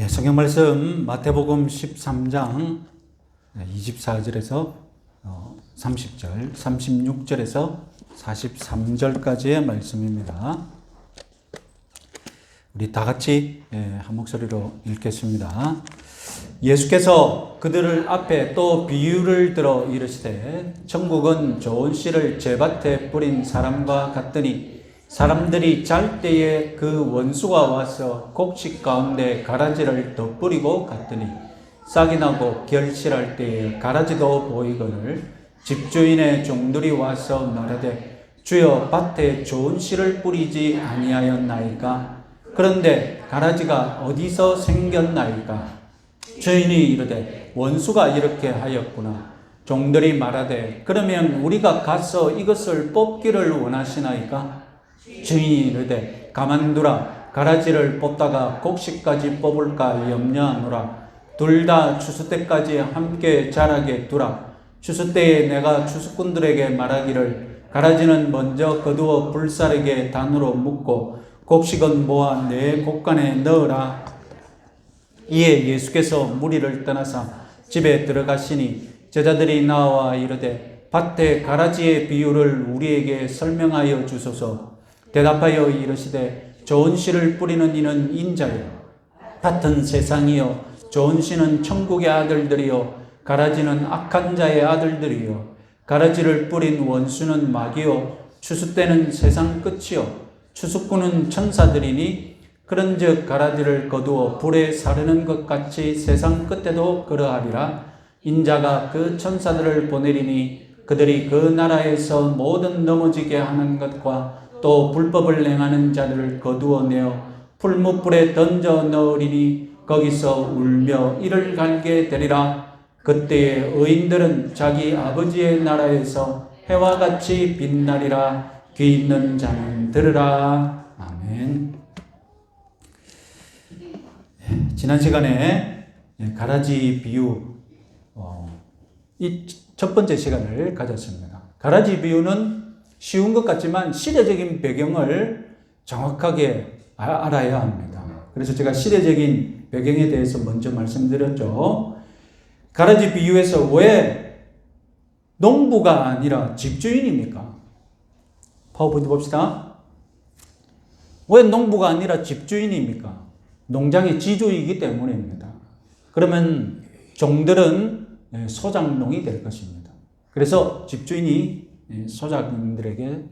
성경 말씀 마태복음 13장 24절에서 30절, 36절에서 43절까지의 말씀입니다. 우리 다 같이 한 목소리로 읽겠습니다. 예수께서 그들을 앞에 또 비유를 들어 이르시되 천국은 좋은 씨를 제밭에 뿌린 사람과 같더니 사람들이 잘 때에 그 원수가 와서 곡식 가운데 가라지를 덧뿌리고 갔더니 싹이 나고 결실할 때에 가라지도 보이거늘 집주인의 종들이 와서 말하되 주여 밭에 좋은 씨를 뿌리지 아니하였나이까? 그런데 가라지가 어디서 생겼나이까? 주인이 이르되 원수가 이렇게 하였구나. 종들이 말하되 그러면 우리가 가서 이것을 뽑기를 원하시나이까? 주인이 이르되 가만두라. 가라지를 뽑다가 곡식까지 뽑을까 염려하노라. 둘 다 추수 때까지 함께 자라게 두라. 추수 때에 내가 추수꾼들에게 말하기를 가라지는 먼저 거두어 불사르게 단으로 묶고 곡식은 모아 내 곡간에 넣으라. 이에 예수께서 무리를 떠나사 집에 들어가시니 제자들이 나와 이르되 밭의 가라지의 비유를 우리에게 설명하여 주소서. 대답하여 이르시되 좋은 씨를 뿌리는 이는 인자요 밭은 세상이요 좋은 씨는 천국의 아들들이요 가라지는 악한 자의 아들들이요 가라지를 뿌린 원수는 마귀요 추수 때는 세상 끝이요 추수꾼은 천사들이니 그런즉 가라지를 거두어 불에 사르는 것 같이 세상 끝에도 그러하리라. 인자가 그 천사들을 보내리니 그들이 그 나라에서 모든 넘어지게 하는 것과 또 불법을 행하는 자들을 거두어내어 풀무불에 던져 넣으리니 거기서 울며 이를 갈게 되리라. 그때에 의인들은 자기 아버지의 나라에서 해와 같이 빛나리라. 귀 있는 자는 들으라. 아멘. 지난 시간에 가라지 비유 이 첫 번째 시간을 가졌습니다. 가라지 비유는 쉬운 것 같지만 시대적인 배경을 정확하게 알아야 합니다. 그래서 제가 시대적인 배경에 대해서 먼저 말씀드렸죠. 가라지 비유에서 왜 농부가 아니라 집주인입니까? 파워포인트 봅시다. 왜 농부가 아니라 집주인입니까? 농장의 지주이기 때문입니다. 그러면 종들은 소작농이 될 것입니다. 그래서 집주인이 소작님들에게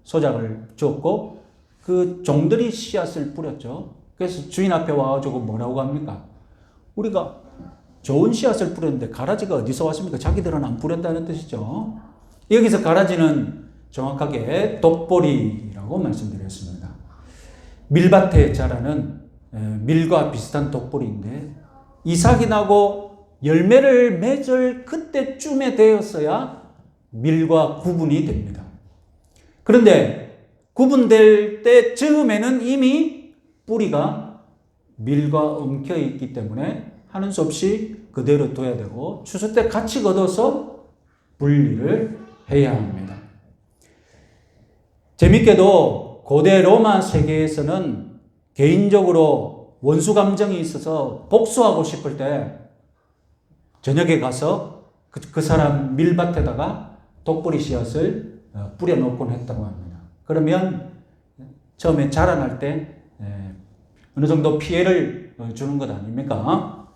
소작을 주었고 그 종들이 씨앗을 뿌렸죠. 그래서 주인 앞에 와가지고 뭐라고 합니까? 우리가 좋은 씨앗을 뿌렸는데 가라지가 어디서 왔습니까? 자기들은 안 뿌렸다는 뜻이죠. 여기서 가라지는 정확하게 독보리라고 말씀드렸습니다. 밀밭에 자라는 밀과 비슷한 독보리인데 이삭이 나고 열매를 맺을 그때쯤에 되었어야 밀과 구분이 됩니다. 그런데 구분될 때 즈음에는 이미 뿌리가 밀과 엉켜 있기 때문에 하는 수 없이 그대로 둬야 되고 추수 때 같이 걷어서 분리를 해야 합니다. 재밌게도 고대 로마 세계에서는 개인적으로 원수 감정이 있어서 복수하고 싶을 때 저녁에 가서 그 사람 밀밭에다가 독보리 씨앗을 뿌려놓곤 했다고 합니다. 그러면 처음에 자라날 때 어느 정도 피해를 주는 것 아닙니까?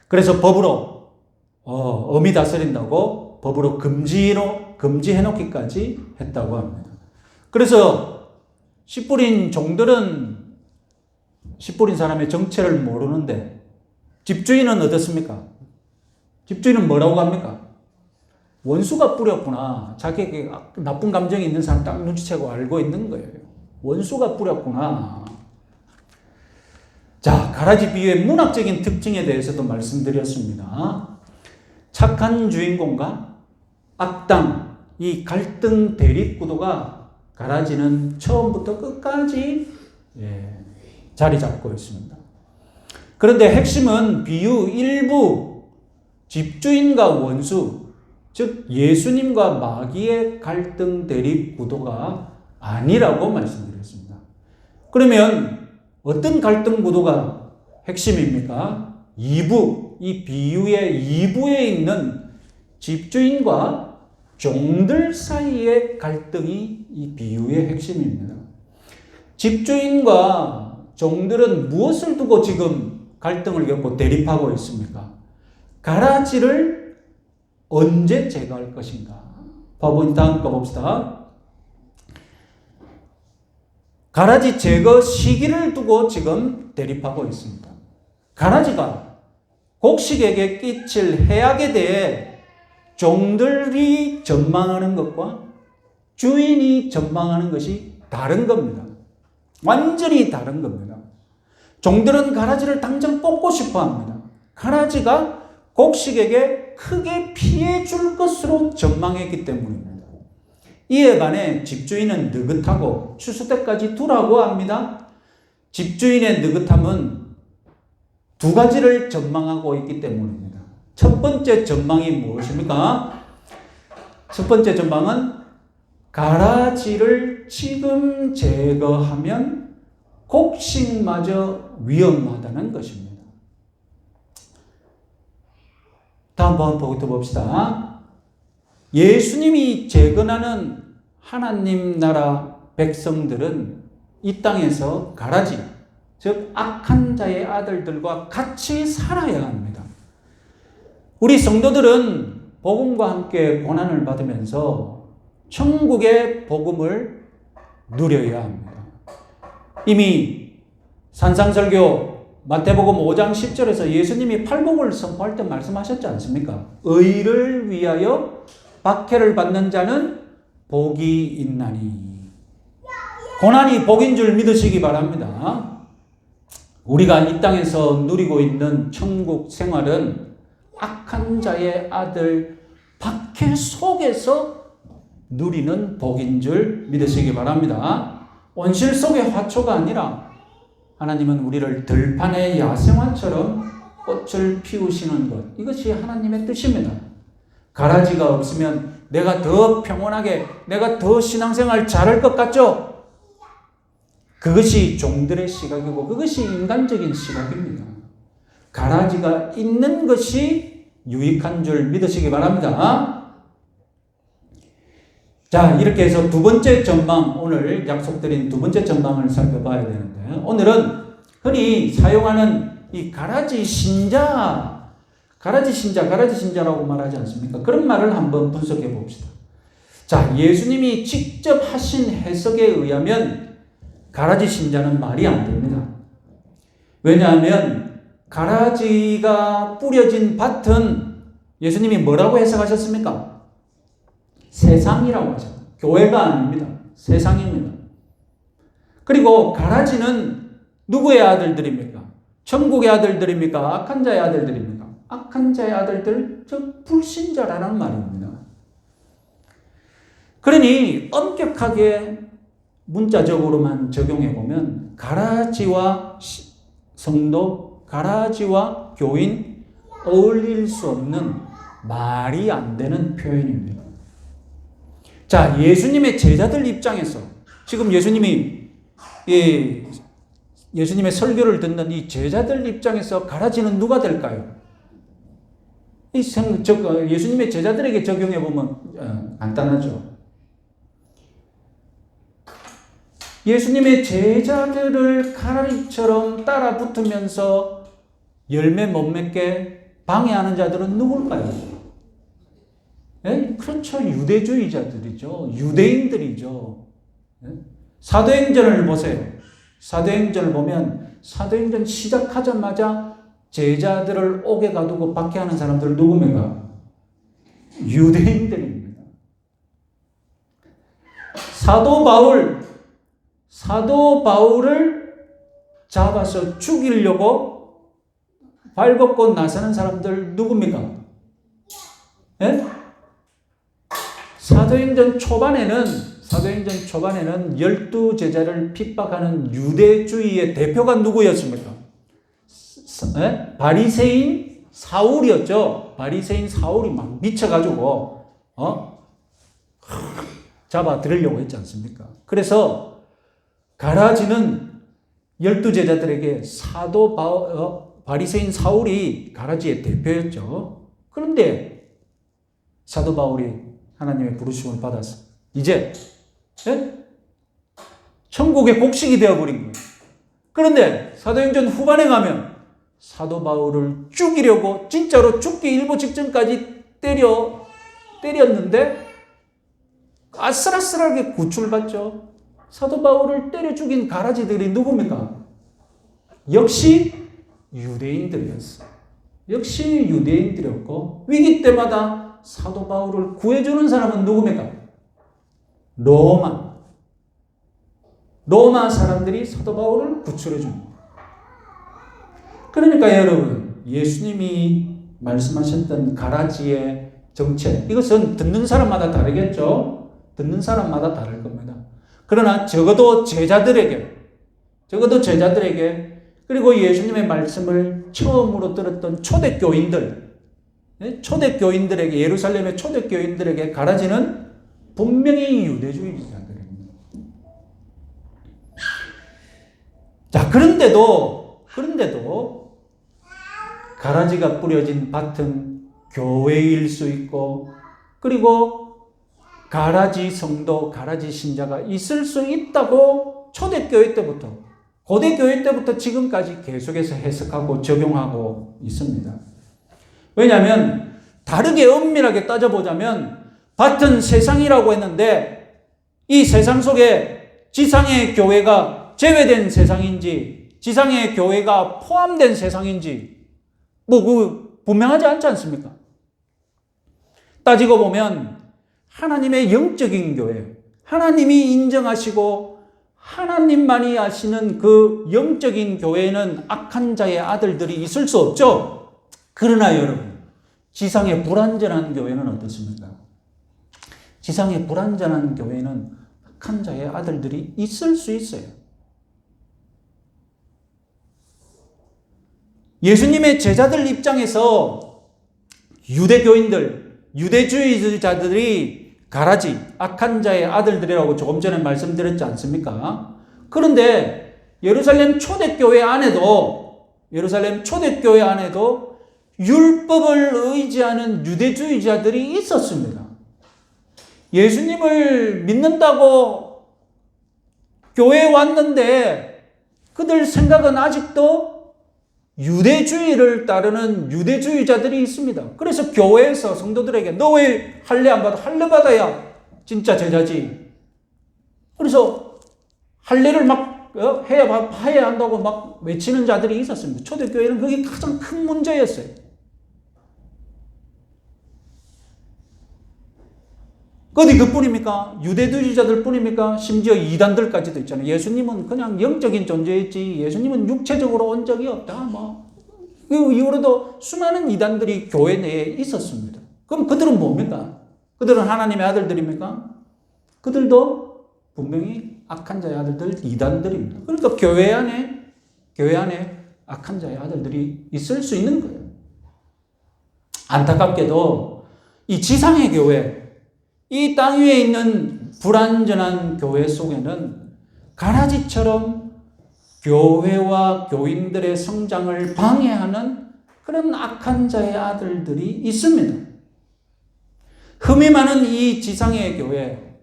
그래서 법으로 엄히 다스린다고 법으로 금지해놓기까지 했다고 합니다. 그래서 씨 뿌린 종들은 씨 뿌린 사람의 정체를 모르는데 집주인은 어떻습니까? 집주인은 뭐라고 합니까? 원수가 뿌렸구나. 자기에게 나쁜 감정이 있는 사람 딱 눈치채고 알고 있는 거예요. 원수가 뿌렸구나. 자, 가라지 비유의 문학적인 특징에 대해서도 말씀드렸습니다. 착한 주인공과 악당, 이 갈등 대립 구도가 가라지는 처음부터 끝까지 자리 잡고 있습니다. 그런데 핵심은 비유 일부 집주인과 원수, 즉 예수님과 마귀의 갈등 대립 구도가 아니라고 말씀드렸습니다. 그러면 어떤 갈등 구도가 핵심입니까? 2부, 이 비유의 2부에 있는 집주인과 종들 사이의 갈등이 이 비유의 핵심입니다. 집주인과 종들은 무엇을 두고 지금 갈등을 겪고 대립하고 있습니까? 가라지를 언제 제거할 것인가? 바보 다음 거 봅시다. 가라지 제거 시기를 두고 지금 대립하고 있습니다. 가라지가 곡식에게 끼칠 해악에 대해 종들이 전망하는 것과 주인이 전망하는 것이 다른 겁니다. 완전히 다른 겁니다. 종들은 가라지를 당장 뽑고 싶어 합니다. 가라지가 곡식에게 크게 피해 줄 것으로 전망했기 때문입니다. 이에 반해 집주인은 느긋하고 추수 때까지 두라고 합니다. 집주인의 느긋함은 두 가지를 전망하고 있기 때문입니다. 첫 번째 전망이 무엇입니까? 첫 번째 전망은 가라지를 지금 제거하면 곡식마저 위험하다는 것입니다. 다음 번부터 봅시다. 예수님이 재건하는 하나님 나라 백성들은 이 땅에서 가라지, 즉 악한 자의 아들들과 같이 살아야 합니다. 우리 성도들은 복음과 함께 고난을 받으면서 천국의 복음을 누려야 합니다. 이미 산상설교 마태복음 5장 10절에서 예수님이 팔복을 선포할 때 말씀하셨지 않습니까? 의를 위하여 박해를 받는 자는 복이 있나니. 고난이 복인 줄 믿으시기 바랍니다. 우리가 이 땅에서 누리고 있는 천국 생활은 악한 자의 아들 박해 속에서 누리는 복인 줄 믿으시기 바랍니다. 온실 속의 화초가 아니라 하나님은 우리를 들판의 야생화처럼 꽃을 피우시는 것, 이것이 하나님의 뜻입니다. 가라지가 없으면 내가 더 평온하게, 내가 더 신앙생활 잘할 것 같죠? 그것이 종들의 시각이고 그것이 인간적인 시각입니다. 가라지가 있는 것이 유익한 줄 믿으시기 바랍니다. 자, 이렇게 해서 두 번째 전망, 오늘 약속드린 두 번째 전망을 살펴봐야 되는데, 오늘은 흔히 사용하는 이 가라지 신자라고 말하지 않습니까? 그런 말을 한번 분석해 봅시다. 자, 예수님이 직접 하신 해석에 의하면 가라지 신자는 말이 안 됩니다. 왜냐하면 가라지가 뿌려진 밭은 예수님이 뭐라고 해석하셨습니까? 세상이라고 하죠. 교회가 아닙니다. 세상입니다. 그리고 가라지는 누구의 아들들입니까? 천국의 아들들입니까? 악한 자의 아들들입니까? 악한 자의 아들들, 즉 불신자라는 말입니다. 그러니 엄격하게 문자적으로만 적용해 보면 가라지와 성도, 가라지와 교인 어울릴 수 없는 말이 안 되는 표현입니다. 자, 예수님의 제자들 입장에서 지금 예수님의 설교를 듣는 이 제자들 입장에서 가라지는 누가 될까요? 예수님의 제자들에게 적용해 보면 간단하죠. 예수님의 제자들을 가라지처럼 따라 붙으면서 열매 못 맺게 방해하는 자들은 누굴까요? 네? 그렇죠. 유대주의자들이죠. 유대인들이죠. 네? 사도행전을 보세요. 사도행전을 보면 사도행전 시작하자마자 제자들을 옥에 가두고 박해하는 사람들 누굽니까? 유대인들입니다. 사도 바울을 잡아서 죽이려고 발벗고 나서는 사람들 누굽니까? 예? 사도행전 초반에는 12제자를 핍박하는 유대주의의 대표가 누구였습니까? 바리새인 사울이었죠. 바리새인 사울이 막 미쳐가지고 잡아 들으려고 했지 않습니까? 그래서 가라지는 열두 제자들에게 바리새인 사울이 가라지의 대표였죠. 그런데 사도 바울이 하나님의 부르심을 받아서 이제 천국의 곡식이 되어버린 거예요. 그런데 사도행전 후반에 가면 사도 바울을 죽이려고 진짜로 죽기 일보 직전까지 때렸는데 아슬아슬하게 구출받죠. 사도 바울을 때려 죽인 가라지들이 누굽니까? 역시 유대인들이었어요. 역시 유대인들이었고 위기 때마다 사도 바울을 구해주는 사람은 누굽니까? 로마 사람들이 사도 바울을 구출해 줍니다. 그러니까 여러분, 예수님이 말씀하셨던 가라지의 정체, 이것은 듣는 사람마다 다르겠죠? 듣는 사람마다 다를 겁니다. 그러나 적어도 제자들에게, 그리고 예수님의 말씀을 처음으로 들었던 초대교인들에게, 예루살렘의 초대교인들에게 가라지는 분명히 유대주의자들입니다. 자, 그런데도 가라지가 뿌려진 밭은 교회일 수 있고, 그리고 가라지 성도, 가라지 신자가 있을 수 있다고 초대교회 때부터, 고대교회 때부터 지금까지 계속해서 해석하고 적용하고 있습니다. 왜냐하면 다르게 엄밀하게 따져보자면 밭은 세상이라고 했는데 이 세상 속에 지상의 교회가 제외된 세상인지 지상의 교회가 포함된 세상인지 분명하지 않지 않습니까? 따지고 보면 하나님의 영적인 교회, 하나님이 인정하시고 하나님만이 아시는 그 영적인 교회에는 악한 자의 아들들이 있을 수 없죠. 그러나 여러분, 지상의 불완전한 교회는 어떻습니까? 지상의 불완전한 교회는 악한 자의 아들들이 있을 수 있어요. 예수님의 제자들 입장에서 유대주의자들이 가라지, 악한 자의 아들들이라고 조금 전에 말씀드렸지 않습니까? 그런데 예루살렘 초대교회 안에도 율법을 의지하는 유대주의자들이 있었습니다. 예수님을 믿는다고 교회에 왔는데 그들 생각은 아직도 유대주의를 따르는 유대주의자들이 있습니다. 그래서 교회에서 성도들에게 너 왜 할례 안 받아? 할례 받아야 진짜 제자지. 그래서 할례를 막 해야 한다고 막 외치는 자들이 있었습니다. 초대교회는 그게 가장 큰 문제였어요. 어디 그뿐입니까? 유대주의자들 뿐입니까? 심지어 이단들까지도 있잖아요. 예수님은 그냥 영적인 존재였지 예수님은 육체적으로 온 적이 없다. 그 이후로도 수많은 이단들이 교회 내에 있었습니다. 그럼 그들은 뭡니까? 그들은 하나님의 아들들입니까? 그들도 분명히 악한 자의 아들들, 이단들입니다. 그러니까 교회 안에 악한 자의 아들들이 있을 수 있는 거예요. 안타깝게도 이 지상의 교회, 이 땅 위에 있는 불완전한 교회 속에는 가라지처럼 교회와 교인들의 성장을 방해하는 그런 악한 자의 아들들이 있습니다. 흠이 많은 이 지상의 교회,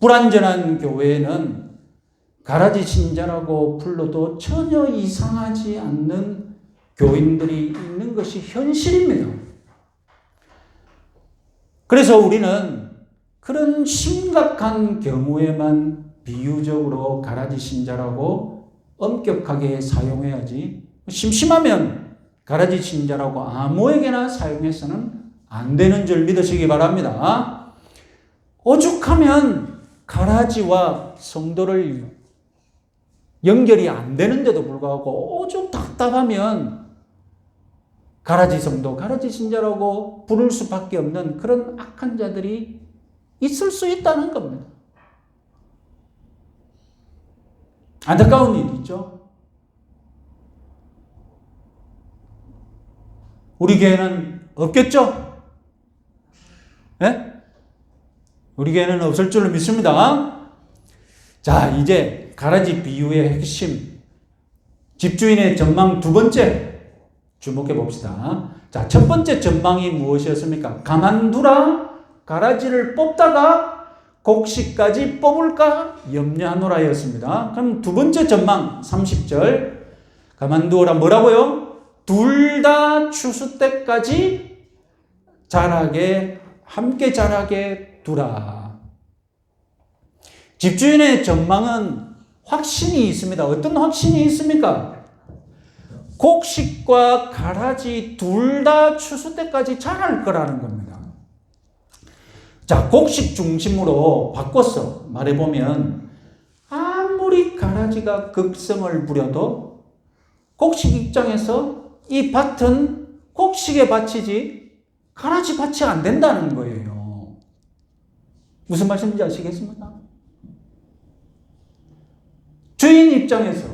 불완전한 교회에는 가라지 신자라고 불러도 전혀 이상하지 않는 교인들이 있는 것이 현실입니다. 그래서 우리는 그런 심각한 경우에만 비유적으로 가라지 신자라고 엄격하게 사용해야지, 심심하면 가라지 신자라고 아무에게나 사용해서는 안 되는 줄 믿으시기 바랍니다. 오죽하면 가라지와 성도를 연결이 안 되는데도 불구하고 오죽 답답하면 가라지 성도, 가라지 신자라고 부를 수밖에 없는 그런 악한 자들이 있을 수 있다는 겁니다. 안타까운 일이죠. 우리 교회는 없겠죠? 네? 우리 교회는 없을 줄로 믿습니다. 자, 이제 가라지 비유의 핵심, 집주인의 전망 두 번째 주목해 봅시다. 자, 첫 번째 전망이 무엇이었습니까? 가만두라, 가라지를 뽑다가 곡식까지 뽑을까 염려하노라였습니다. 그럼 두 번째 전망 30절 가만두어라 뭐라고요? 둘 다 추수 때까지 자라게 함께 자라게 두라. 집주인의 전망은 확신이 있습니다. 어떤 확신이 있습니까? 곡식과 가라지 둘 다 추수 때까지 자랄 거라는 겁니다. 자, 곡식 중심으로 바꿔서 말해보면 아무리 가라지가 극성을 부려도 곡식 입장에서 이 밭은 곡식의 밭이지 가라지 밭이 안 된다는 거예요. 무슨 말씀인지 아시겠습니까? 주인 입장에서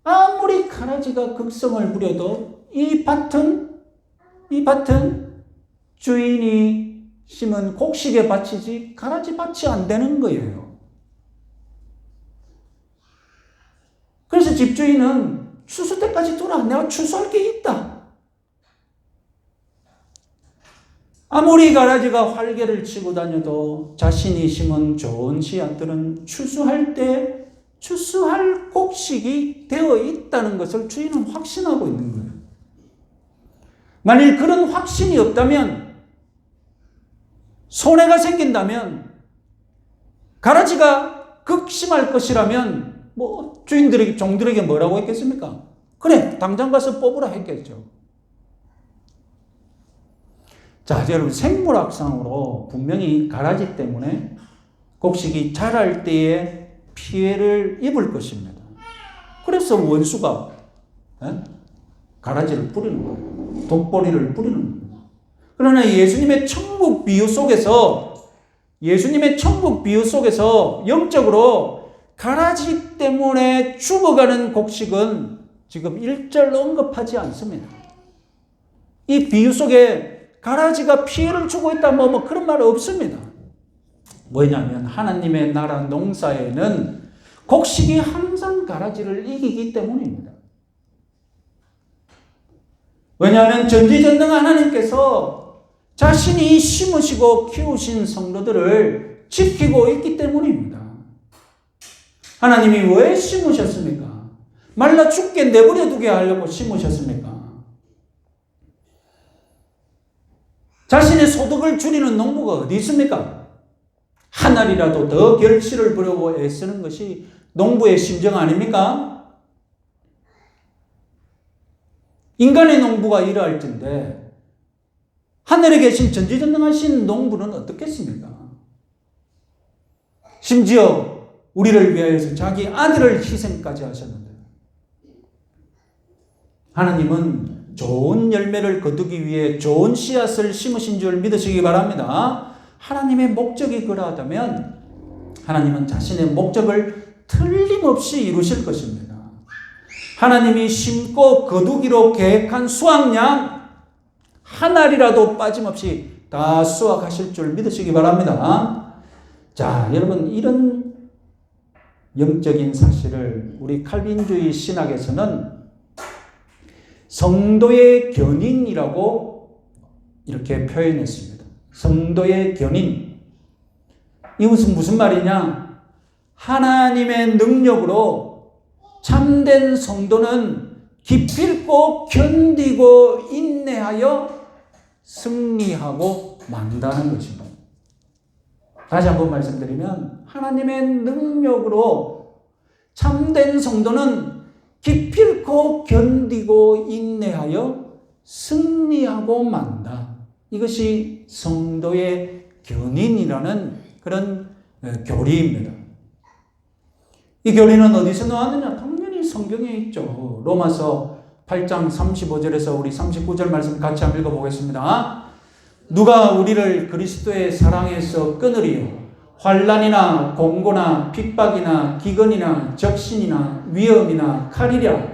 아무리 가라지가 극성을 부려도 이 밭은 주인이 심은 곡식의 밭이지 가라지 밭이 안 되는 거예요. 그래서 집주인은 추수 때까지 두라. 내가 추수할 게 있다. 아무리 가라지가 활개를 치고 다녀도 자신이 심은 좋은 씨앗들은 추수할 때 추수할 곡식이 되어 있다는 것을 주인은 확신하고 있는 거예요. 만일 그런 확신이 없다면, 손해가 생긴다면, 가라지가 극심할 것이라면 주인들에게, 종들에게 뭐라고 했겠습니까? 그래, 당장 가서 뽑으라 했겠죠. 자, 여러분, 생물학상으로 분명히 가라지 때문에 곡식이 자랄 때에 피해를 입을 것입니다. 그래서 원수가 가라지를 뿌리는 거예요. 독보리를 뿌리는 거예요. 그러나 예수님의 천국 비유 속에서 영적으로 가라지 때문에 죽어가는 곡식은 지금 1절 언급하지 않습니다. 이 비유 속에 가라지가 피해를 주고 있다 그런 말 없습니다. 뭐냐면 하나님의 나라 농사에는 곡식이 항상 가라지를 이기기 때문입니다. 왜냐하면 전지전능한 하나님께서 자신이 심으시고 키우신 성도들을 지키고 있기 때문입니다. 하나님이 왜 심으셨습니까? 말라 죽게 내버려 두게 하려고 심으셨습니까? 자신의 소득을 줄이는 농부가 어디 있습니까? 한 알이라도 더 결실을 보려고 애쓰는 것이 농부의 심정 아닙니까? 인간의 농부가 이러할텐데 하늘에 계신 전지전능하신 농부는 어떻겠습니까? 심지어 우리를 위하여서 자기 아들을 희생까지 하셨는데, 하나님은 좋은 열매를 거두기 위해 좋은 씨앗을 심으신 줄 믿으시기 바랍니다. 하나님의 목적이 그러하다면 하나님은 자신의 목적을 틀림없이 이루실 것입니다. 하나님이 심고 거두기로 계획한 수확량 한 알이라도 빠짐없이 다 수확하실 줄 믿으시기 바랍니다. 자, 여러분, 이런 영적인 사실을 우리 칼빈주의 신학에서는 성도의 견인이라고 이렇게 표현했습니다. 성도의 견인. 이것은 무슨 말이냐? 하나님의 능력으로 참된 성도는 기필코 견디고 인내하여 승리하고 만다는 것입니다. 다시 한번 말씀드리면 하나님의 능력으로 참된 성도는 기필코 견디고 인내하여 승리하고 만다. 이것이 성도의 견인이라는 그런 교리입니다. 이 교리는 어디서 나왔느냐? 당연히 성경에 있죠. 로마서 8장 35절에서 우리 39절 말씀 같이 한번 읽어보겠습니다. 누가 우리를 그리스도의 사랑에서 끊으리요? 환난이나 공고나 핍박이나 기근이나 적신이나 위험이나 칼이랴.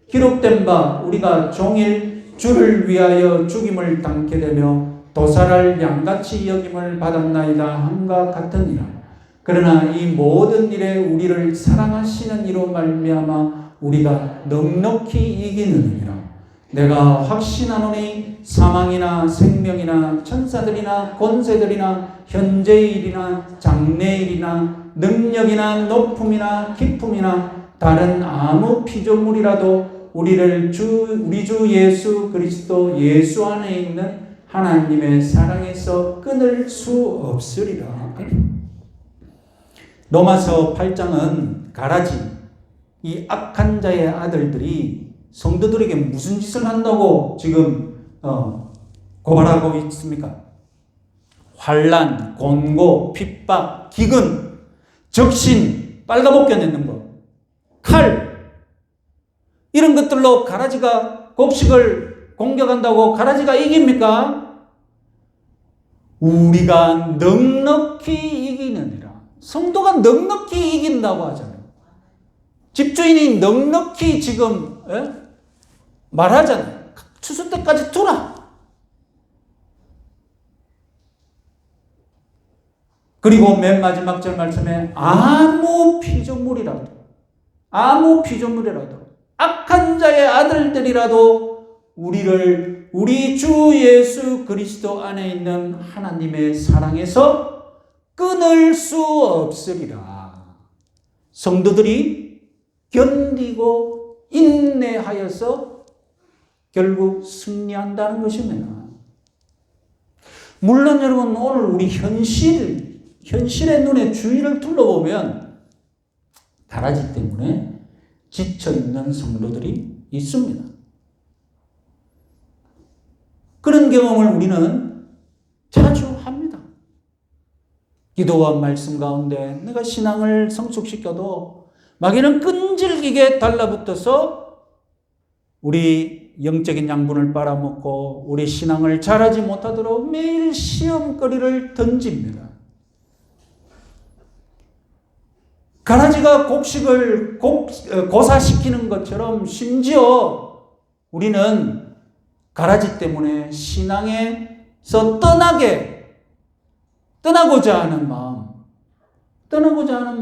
기록된 바 우리가 종일 주를 위하여 죽임을 당케 되며 도살할 양같이 여김을 받았나이다 함과 같으니라. 그러나 이 모든 일에 우리를 사랑하시는 이로 말미암아 우리가 넉넉히 이기느니라. 내가 확신하노니 사망이나 생명이나 천사들이나 권세들이나 현재의 일이나 장래의 일이나 능력이나 높음이나 깊음이나 다른 아무 피조물이라도 우리 주 예수 그리스도 예수 안에 있는 하나님의 사랑에서 끊을 수 없으리라. 로마서 8장은 가라지, 이 악한 자의 아들들이 성도들에게 무슨 짓을 한다고 지금 고발하고 있습니까? 환난, 곤고, 핍박, 기근, 적신, 빨가벗겨내는 것, 칼, 이런 것들로 가라지가 곡식을 공격한다고 가라지가 이깁니까? 우리가 넉넉히 이기느니라. 성도가 넉넉히 이긴다고 하잖아요. 집주인이 넉넉히 지금 말하잖아요. 추수 때까지 두라. 그리고 맨 마지막 절 말씀에 아무 피조물이라도 악한 자의 아들들이라도 우리 주 예수 그리스도 안에 있는 하나님의 사랑에서 끊을 수 없으리라. 성도들이 견디고 인내하여서 결국 승리한다는 것입니다. 물론 여러분, 오늘 우리 현실의 눈에 주위를 둘러보면 가라지 때문에 지쳐있는 성도들이 있습니다. 그런 경험을 우리는 자주 합니다. 기도와 말씀 가운데 내가 신앙을 성숙시켜도 마귀는 끈질기게 달라붙어서 우리 영적인 양분을 빨아먹고 우리 신앙을 잘하지 못하도록 매일 시험거리를 던집니다. 가라지가 곡식을 고사시키는 것처럼 심지어 우리는 가라지 때문에 신앙에서 떠나고자 하는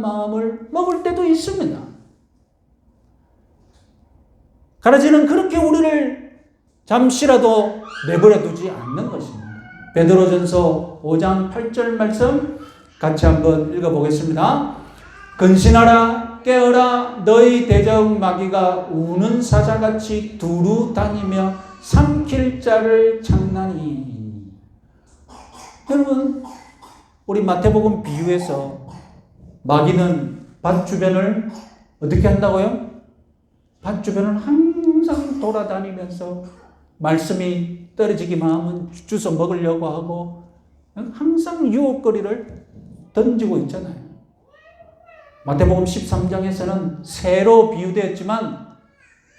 마음을 먹을 때도 있습니다. 가라지는 그렇게 우리를 잠시라도 내버려 두지 않는 것입니다. 베드로전서 5장 8절 말씀 같이 한번 읽어보겠습니다. 근신하라, 깨어라, 너희 대적 마귀가 우는 사자같이 두루 다니며 삼킬 자를 찾나니. 여러분, 우리 마태복음 비유에서 마귀는 밭 주변을 어떻게 한다고요? 밭 주변을 항상 돌아다니면서 말씀이 떨어지기만 하면 주워 먹으려고 하고 항상 유혹거리를 던지고 있잖아요. 마태복음 13장에서는 새로 비유되었지만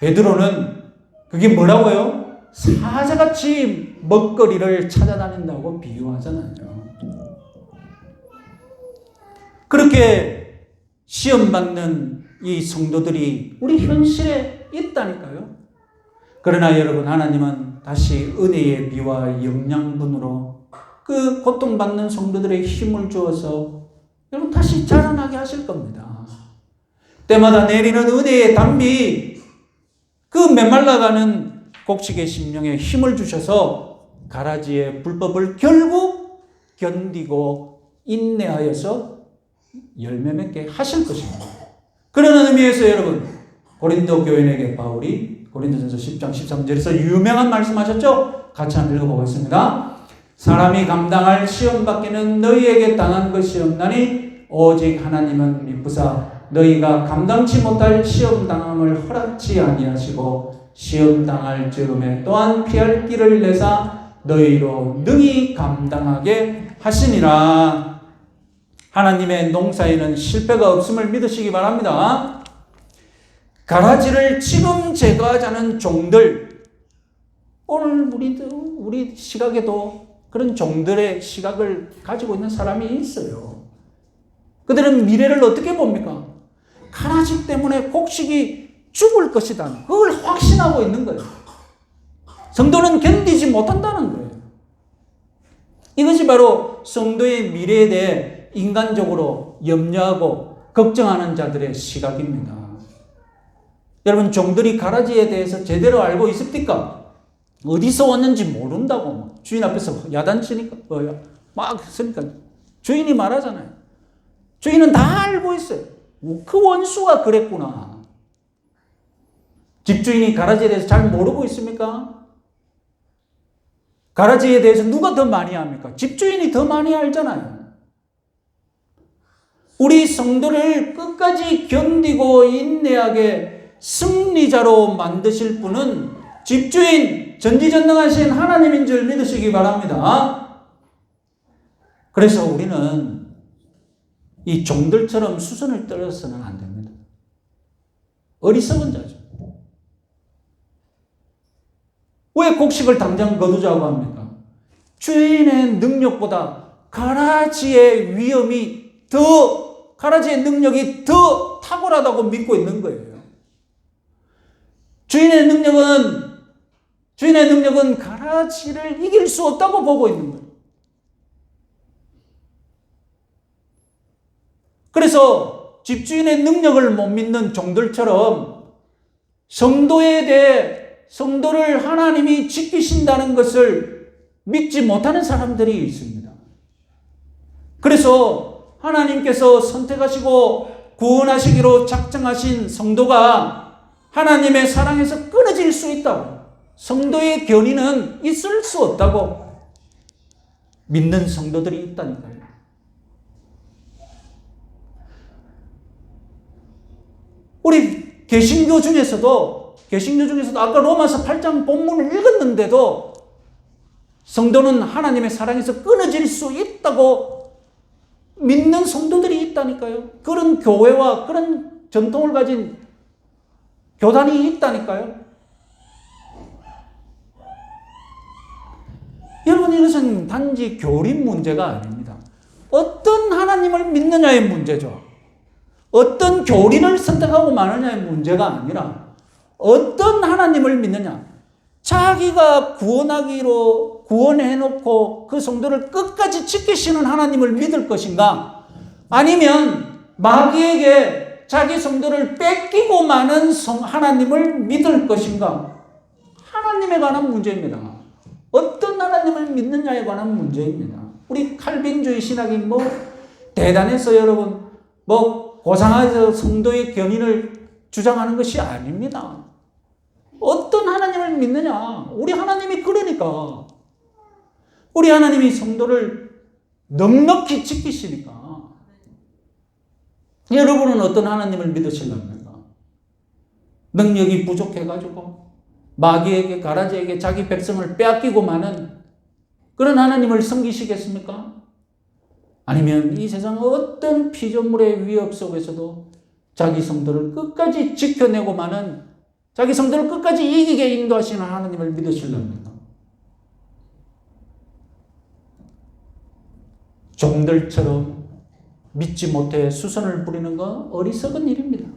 베드로는 그게 뭐라고요? 사자같이 먹거리를 찾아다닌다고 비유하잖아요. 그렇게 시험받는 이 성도들이 우리 현실에 있다니까요. 그러나 여러분, 하나님은 다시 은혜의 비와 영양분으로 그 고통받는 성도들의 힘을 주어서 여러분 다시 자라나게 하실 겁니다. 때마다 내리는 은혜의 담비, 그 메말라가는 곡식의 심령에 힘을 주셔서 가라지의 불법을 결국 견디고 인내하여서 열매 맺게 하실 것입니다. 그런 의미에서 여러분, 고린도 교인에게 바울이 고린도전서 10장 13절에서 유명한 말씀하셨죠? 같이 한번 읽어보겠습니다. 사람이 감당할 시험 밖에는 너희에게 당한 것이 없나니 오직 하나님은 미쁘사 너희가 감당치 못할 시험 당함을 허락지 아니하시고 시험 당할 즈음에 또한 피할 길을 내사 너희로 능히 감당하게 하시니라. 하나님의 농사에는 실패가 없음을 믿으시기 바랍니다. 가라지를 지금 제거하자는 종들, 오늘 우리 시각에도 그런 종들의 시각을 가지고 있는 사람이 있어요. 그들은 미래를 어떻게 봅니까? 가라지 때문에 곡식이 죽을 것이다. 그걸 확신하고 있는 거예요. 성도는 견디지 못한다는 거예요. 이것이 바로 성도의 미래에 대해 인간적으로 염려하고 걱정하는 자들의 시각입니다. 여러분, 종들이 가라지에 대해서 제대로 알고 있습니까? 어디서 왔는지 모른다고 주인 앞에서 야단치니까 막 쓰니까 주인이 말하잖아요. 주인은 다 알고 있어요. 그 원수가 그랬구나. 집주인이 가라지에 대해서 잘 모르고 있습니까? 가라지에 대해서 누가 더 많이 압니까? 집주인이 더 많이 알잖아요. 우리 성도를 끝까지 견디고 인내하게 승리자로 만드실 분은 집주인, 전지전능하신 하나님인 줄 믿으시기 바랍니다. 그래서 우리는 이 종들처럼 수선을 떨어서는 안 됩니다. 어리석은 자죠. 왜 곡식을 당장 거두자고 합니까? 주인의 능력보다 가라지의 위험이 가라지의 능력이 더 탁월하다고 믿고 있는 거예요. 주인의 능력은 가라지를 이길 수 없다고 보고 있는 거예요. 그래서 집주인의 능력을 못 믿는 종들처럼 성도에 대해 성도를 하나님이 지키신다는 것을 믿지 못하는 사람들이 있습니다. 그래서 하나님께서 선택하시고 구원하시기로 작정하신 성도가 하나님의 사랑에서 끊어질 수 있다고, 성도의 견인은 있을 수 없다고 믿는 성도들이 있다니까요. 우리 개신교 중에서도 아까 로마서 8장 본문을 읽었는데도 성도는 하나님의 사랑에서 끊어질 수 있다고 믿는 성도들이 있다니까요. 그런 교회와 그런 전통을 가진 교단이 있다니까요. 여러분, 이것은 단지 교리 문제가 아닙니다. 어떤 하나님을 믿느냐의 문제죠. 어떤 교리를 선택하고 마느냐의 문제가 아니라 어떤 하나님을 믿느냐. 자기가 구원해놓고 그 성도를 끝까지 지키시는 하나님을 믿을 것인가? 아니면 마귀에게 자기 성도를 뺏기고 마는 하나님을 믿을 것인가? 하나님에 관한 문제입니다. 어떤 하나님을 믿느냐에 관한 문제입니다. 우리 칼빈주의 신학이 대단해서 여러분, 고상해서 성도의 견인을 주장하는 것이 아닙니다. 어떤 하나님을 믿느냐? 우리 하나님이 그러니까. 우리 하나님이 성도를 넉넉히 지키시니까. 여러분은 어떤 하나님을 믿으실랍니까? 능력이 부족해가지고 마귀에게, 가라지에게 자기 백성을 빼앗기고 마는 그런 하나님을 섬기시겠습니까? 아니면 이 세상 어떤 피조물의 위협 속에서도 자기 성도를 끝까지 지켜내고 마는, 자기 성도를 끝까지 이기게 인도하시는 하나님을 믿으실랍니까? 종들처럼 믿지 못해 수선을 부리는 건 어리석은 일입니다.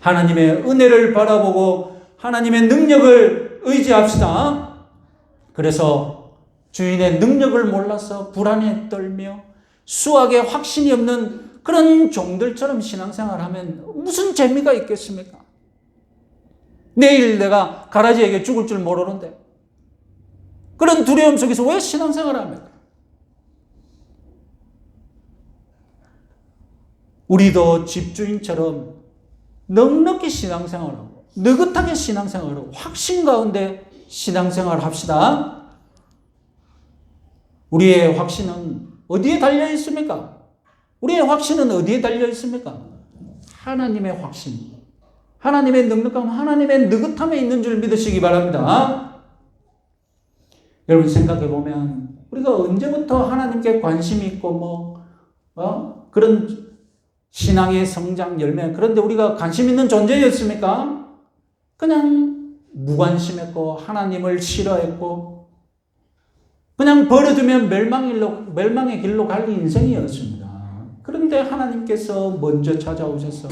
하나님의 은혜를 바라보고 하나님의 능력을 의지합시다. 그래서 주인의 능력을 몰라서 불안에 떨며 수학에 확신이 없는 그런 종들처럼 신앙생활하면 무슨 재미가 있겠습니까? 내일 내가 가라지에게 죽을 줄 모르는데 그런 두려움 속에서 왜 신앙생활을 합니까? 우리도 집주인처럼 넉넉히 신앙생활하고 느긋하게 신앙생활하고 확신 가운데 신앙생활을 합시다. 우리의 확신은 어디에 달려 있습니까? 우리의 확신은 어디에 달려 있습니까? 하나님의 확신, 하나님의 넉넉함, 하나님의 느긋함에 있는 줄 믿으시기 바랍니다. 여러분 생각해 보면 우리가 언제부터 하나님께 관심이 있고 그런 신앙의 성장 열매, 그런데 우리가 관심 있는 존재였습니까? 그냥 무관심했고 하나님을 싫어했고 그냥 버려두면 멸망의 길로 갈 인생이었습니다. 그런데 하나님께서 먼저 찾아오셔서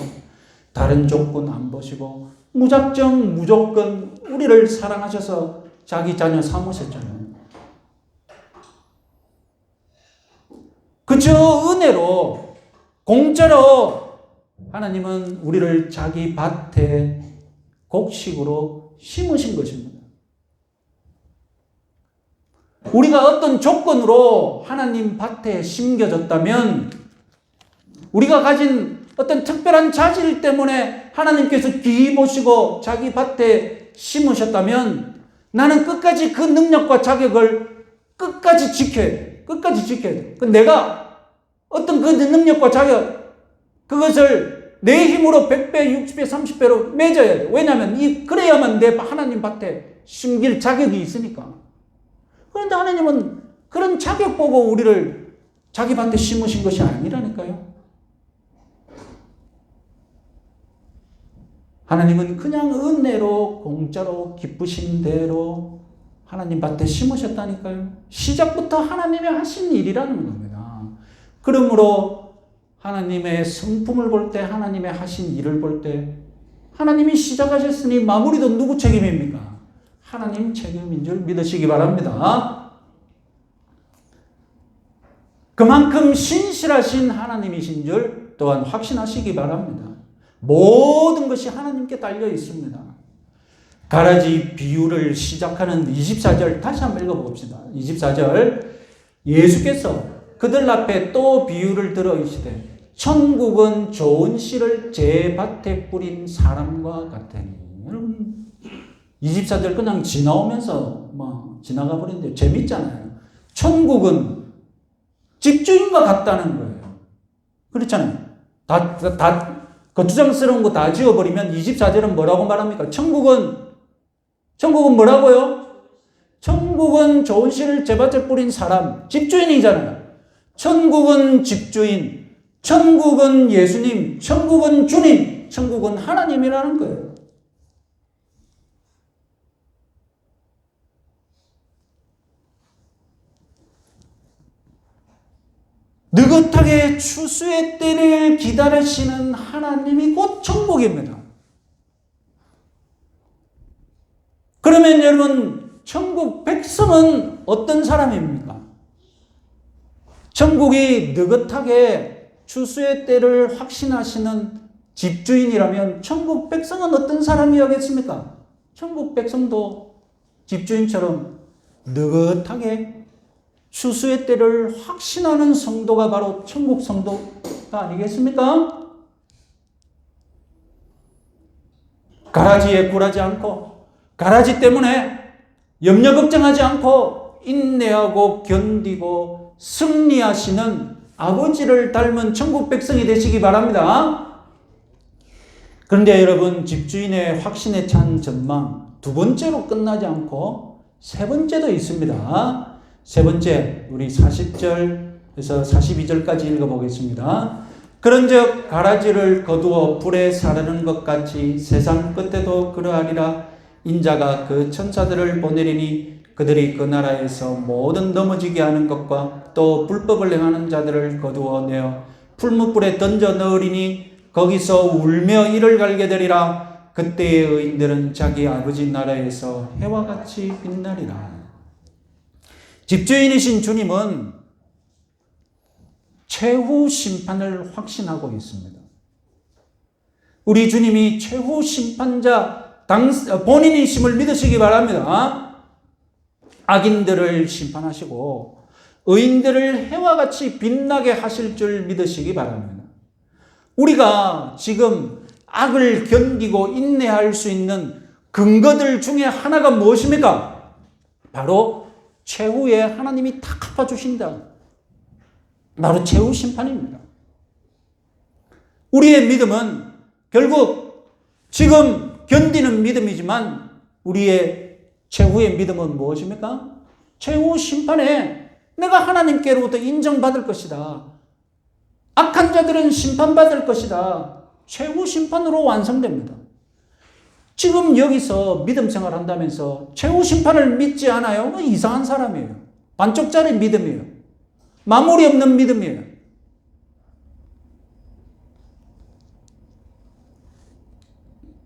다른 조건 안 보시고 무조건 우리를 사랑하셔서 자기 자녀 삼으셨잖아요. 그저 은혜로, 공짜로 하나님은 우리를 자기 밭에 곡식으로 심으신 것입니다. 우리가 어떤 조건으로 하나님 밭에 심겨졌다면, 우리가 가진 어떤 특별한 자질 때문에 하나님께서 귀히 보시고 자기 밭에 심으셨다면, 나는 끝까지 그 능력과 자격을 끝까지 지켜야 돼. 끝까지 지켜야 돼. 내가 어떤 그 능력과 자격, 그것을 내 힘으로 100배, 60배, 30배로 맺어야 돼. 왜냐하면 그래야만 내 하나님 밭에 심길 자격이 있으니까. 그런데 하나님은 그런 자격 보고 우리를 자기 밭에 심으신 것이 아니라니까요. 하나님은 그냥 은혜로, 공짜로, 기쁘신 대로 하나님 밭에 심으셨다니까요. 시작부터 하나님이 하신 일이라는 겁니다. 그러므로 하나님의 성품을 볼 때, 하나님의 하신 일을 볼 때, 하나님이 시작하셨으니 마무리도 누구 책임입니까? 하나님 책임인 줄 믿으시기 바랍니다. 그만큼 신실하신 하나님이신 줄 또한 확신하시기 바랍니다. 모든 것이 하나님께 달려 있습니다. 가라지 비유를 시작하는 24절 다시 한번 읽어봅시다. 24절, 예수께서 그들 앞에 또 비유를 들어 이르시되 천국은 좋은 씨를 제 밭에 뿌린 사람과 같으니. 여러분 24절 그냥 지나오면서 지나가 버리는데 재밌잖아요. 천국은 집주인과 같다는 거예요. 그렇잖아요. 다 거추장스러운 거 다 지워버리면 24절은 뭐라고 말합니까? 천국은 뭐라고요? 천국은 좋은 씨를 제 밭에 뿌린 사람, 집주인이잖아요. 천국은 집주인, 천국은 예수님, 천국은 주님, 천국은 하나님이라는 거예요. 느긋하게 추수의 때를 기다리시는 하나님이 곧 천국입니다. 그러면 여러분, 천국 백성은 어떤 사람입니까? 천국이 느긋하게 추수의 때를 확신하시는 집주인이라면 천국 백성은 어떤 사람이었겠습니까? 천국 백성도 집주인처럼 느긋하게 추수의 때를 확신하는 성도가 바로 천국 성도가 아니겠습니까? 가라지에 굴하지 않고, 가라지 때문에 염려 걱정하지 않고 인내하고 견디고 승리하시는 아버지를 닮은 천국 백성이 되시기 바랍니다. 그런데 여러분, 집주인의 확신에 찬 전망 두 번째로 끝나지 않고 세 번째도 있습니다. 세 번째, 우리 40절에서 42절까지 읽어보겠습니다. 그런즉 가라지를 거두어 불에 사르는 것 같이 세상 끝에도 그러하리라. 인자가 그 천사들을 보내리니 그들이 그 나라에서 모든 넘어지게 하는 것과 또 불법을 행하는 자들을 거두어 내어 풀무불에 던져 넣으리니 거기서 울며 이를 갈게 되리라. 그때의 의인들은 자기 아버지 나라에서 해와 같이 빛나리라. 집주인이신 주님은 최후 심판을 확신하고 있습니다. 우리 주님이 최후 심판자 본인이심을 믿으시기 바랍니다. 악인들을 심판하시고 의인들을 해와 같이 빛나게 하실 줄 믿으시기 바랍니다. 우리가 지금 악을 견디고 인내할 수 있는 근거들 중에 하나가 무엇입니까? 바로 최후에 하나님이 다 갚아주신다. 바로 최후 심판입니다. 우리의 믿음은 결국 지금 견디는 믿음이지만 우리의 최후의 믿음은 무엇입니까? 최후 심판에 내가 하나님께로부터 인정받을 것이다. 악한 자들은 심판받을 것이다. 최후 심판으로 완성됩니다. 지금 여기서 믿음 생활 한다면서 최후 심판을 믿지 않아요? 이상한 사람이에요. 반쪽짜리 믿음이에요. 마무리 없는 믿음이에요.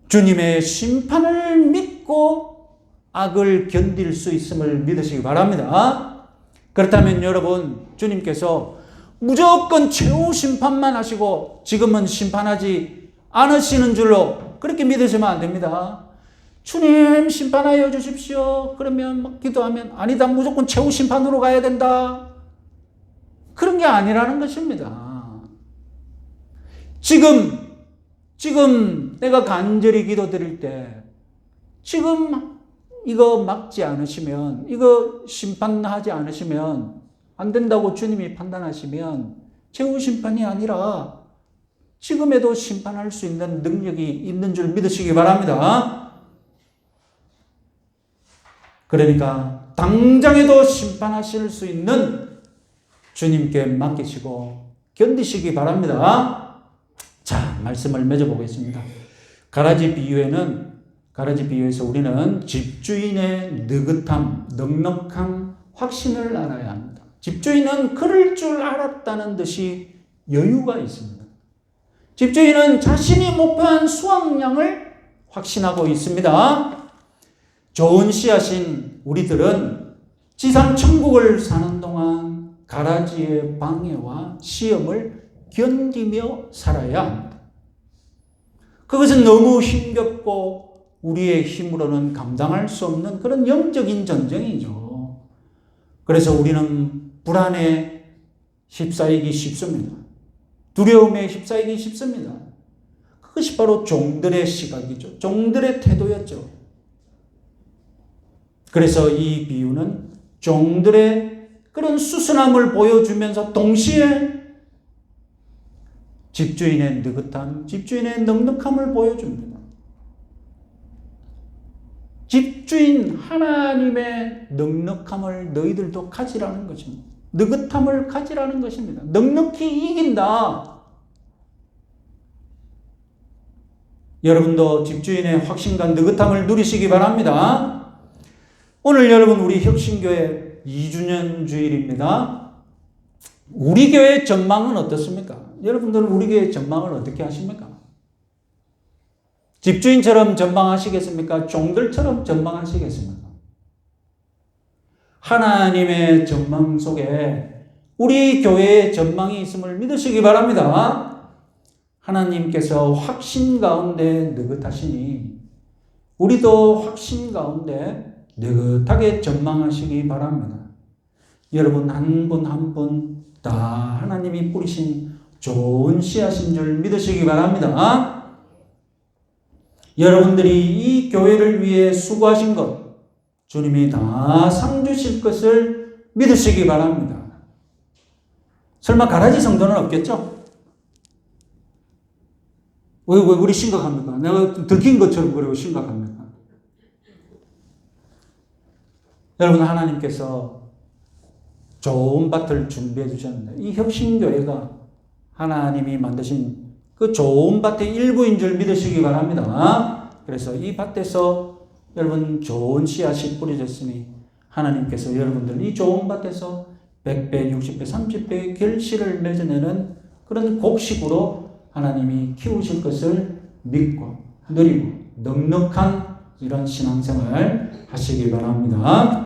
주님의 심판을 믿고 악을 견딜 수 있음을 믿으시기 바랍니다. 그렇다면 여러분, 주님께서 무조건 최후 심판만 하시고 지금은 심판하지 않으시는 줄로 그렇게 믿으시면 안 됩니다. 주님 심판하여 주십시오. 그러면 막 기도하면 아니다, 무조건 최후 심판으로 가야 된다. 그런 게 아니라는 것입니다. 지금 내가 간절히 기도드릴 때 지금 이거 막지 않으시면, 이거 심판하지 않으시면 안 된다고 주님이 판단하시면 최후 심판이 아니라 지금에도 심판할 수 있는 능력이 있는 줄 믿으시기 바랍니다. 그러니까 당장에도 심판하실 수 있는 주님께 맡기시고 견디시기 바랍니다. 자, 말씀을 맺어보겠습니다. 가라지 비유에서 우리는 집주인의 느긋함, 넉넉함, 확신을 알아야 합니다. 집주인은 그럴 줄 알았다는 듯이 여유가 있습니다. 집주인은 자신이 목표한 수확량을 확신하고 있습니다. 좋은 씨앗인 우리들은 지상 천국을 사는 동안 가라지의 방해와 시험을 견디며 살아야 합니다. 그것은 너무 힘겹고 우리의 힘으로는 감당할 수 없는 그런 영적인 전쟁이죠. 그래서 우리는 불안에 휩싸이기 쉽습니다. 두려움에 휩싸이기 쉽습니다. 그것이 바로 종들의 시각이죠. 종들의 태도였죠. 그래서 이 비유는 종들의 그런 수순함을 보여주면서 동시에 집주인의 느긋함, 집주인의 넉넉함을 보여줍니다. 집주인 하나님의 넉넉함을 너희들도 가지라는 것입니다. 느긋함을 가지라는 것입니다. 넉넉히 이긴다. 여러분도 집주인의 확신과 느긋함을 누리시기 바랍니다. 오늘 여러분 우리 혁신교회 2주년 주일입니다. 우리 교회의 전망은 어떻습니까? 여러분들은 우리 교회의 전망을 어떻게 하십니까? 집주인처럼 전망하시겠습니까? 종들처럼 전망하시겠습니까? 하나님의 전망 속에 우리 교회의 전망이 있음을 믿으시기 바랍니다. 하나님께서 확신 가운데 느긋하시니 우리도 확신 가운데 느긋하게 전망하시기 바랍니다. 여러분 한 분 한 분 다 하나님이 뿌리신 좋은 씨앗인 줄 믿으시기 바랍니다. 여러분들이 이 교회를 위해 수고하신 것 주님이 다 상 주실 것을 믿으시기 바랍니다. 설마 가라지 성도는 없겠죠? 왜 우리 심각합니까? 내가 들킨 것처럼 그러고 심각합니까? 여러분 하나님께서 좋은 밭을 준비해 주셨는데 이 혁신교회가 하나님이 만드신 그 좋은 밭의 일부인 줄 믿으시기 바랍니다. 그래서 이 밭에서 여러분 좋은 씨앗이 뿌려졌으니 하나님께서 여러분들 이 좋은 밭에서 100배, 60배, 30배의 결실을 맺어내는 그런 곡식으로 하나님이 키우실 것을 믿고 누리고 넉넉한 이런 신앙생활 하시기 바랍니다.